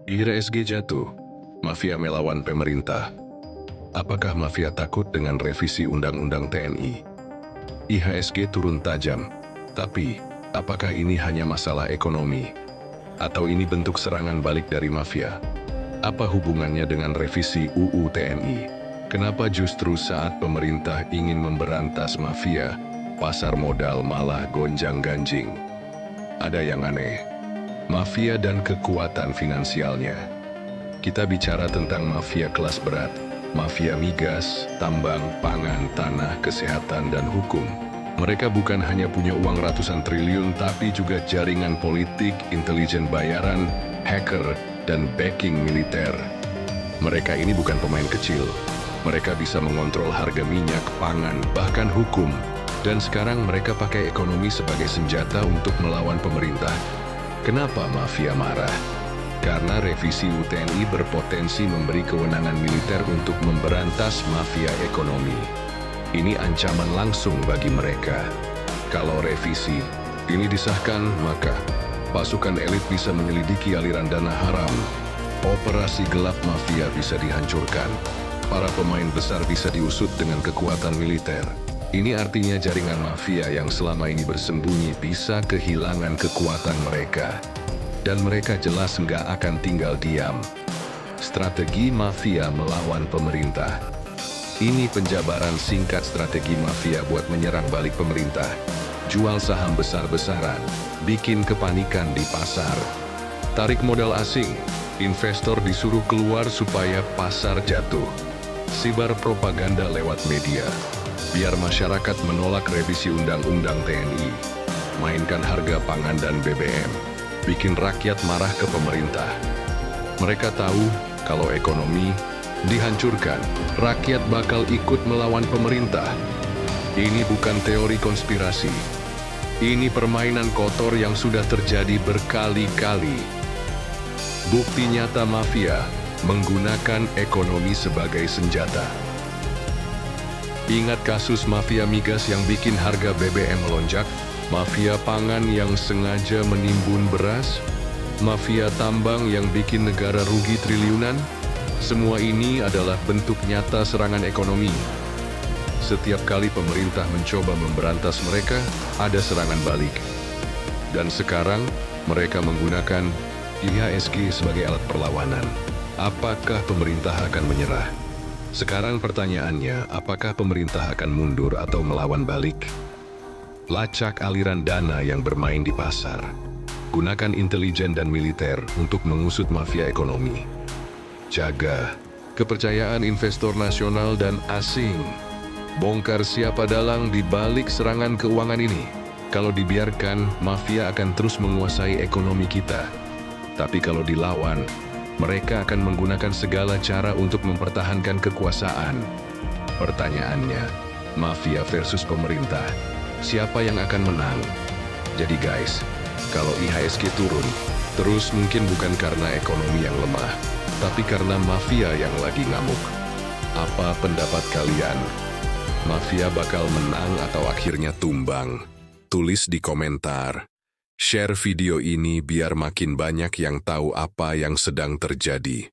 IHSG jatuh, mafia melawan pemerintah. Apakah mafia takut dengan revisi Undang-Undang TNI? IHSG turun tajam, tapi apakah ini hanya masalah ekonomi? Atau ini bentuk serangan balik dari mafia? Apa hubungannya dengan revisi UU TNI? Kenapa justru saat pemerintah ingin memberantas mafia, pasar modal malah gonjang-ganjing? Ada yang aneh. Mafia dan kekuatan finansialnya. Kita bicara tentang mafia kelas berat, mafia migas, tambang, pangan, tanah, kesehatan, dan hukum. Mereka bukan hanya punya uang ratusan triliun, tapi juga jaringan politik, intelijen bayaran, hacker, dan backing militer. Mereka ini bukan pemain kecil. Mereka bisa mengontrol harga minyak, pangan, bahkan hukum. Dan sekarang mereka pakai ekonomi sebagai senjata untuk melawan pemerintah. Kenapa mafia marah? Karena revisi UTNI berpotensi memberi kewenangan militer untuk memberantas mafia ekonomi. Ini ancaman langsung bagi mereka. Kalau revisi ini disahkan, maka pasukan elit bisa menyelidiki aliran dana haram. Operasi gelap mafia bisa dihancurkan. Para pemain besar bisa diusut dengan kekuatan militer. Ini artinya jaringan mafia yang selama ini bersembunyi bisa kehilangan kekuatan mereka. Dan mereka jelas nggak akan tinggal diam. Strategi mafia melawan pemerintah. Ini penjabaran singkat strategi mafia buat menyerang balik pemerintah. Jual saham besar-besaran, bikin kepanikan di pasar. Tarik modal asing, investor disuruh keluar supaya pasar jatuh. Sibar propaganda lewat media. Biar masyarakat menolak revisi Undang-Undang TNI. Mainkan harga pangan dan BBM. Bikin rakyat marah ke pemerintah. Mereka tahu kalau ekonomi dihancurkan, rakyat bakal ikut melawan pemerintah. Ini bukan teori konspirasi. Ini permainan kotor yang sudah terjadi berkali-kali. Bukti nyata mafia menggunakan ekonomi sebagai senjata. Ingat kasus mafia migas yang bikin harga BBM melonjak? Mafia pangan yang sengaja menimbun beras? Mafia tambang yang bikin negara rugi triliunan? Semua ini adalah bentuk nyata serangan ekonomi. Setiap kali pemerintah mencoba memberantas mereka, ada serangan balik. Dan sekarang, mereka menggunakan IHSG sebagai alat perlawanan. Apakah pemerintah akan menyerah? Sekarang pertanyaannya, apakah pemerintah akan mundur atau melawan balik? Lacak aliran dana yang bermain di pasar. Gunakan intelijen dan militer untuk mengusut mafia ekonomi. Jaga kepercayaan investor nasional dan asing. Bongkar siapa dalang di balik serangan keuangan ini. Kalau dibiarkan, mafia akan terus menguasai ekonomi kita. Tapi kalau dilawan, mereka akan menggunakan segala cara untuk mempertahankan kekuasaan. Pertanyaannya, mafia versus pemerintah. Siapa yang akan menang? Jadi guys, kalau IHSG turun, terus mungkin bukan karena ekonomi yang lemah, tapi karena mafia yang lagi ngamuk. Apa pendapat kalian? Mafia bakal menang atau akhirnya tumbang? Tulis di komentar. Share video ini biar makin banyak yang tahu apa yang sedang terjadi.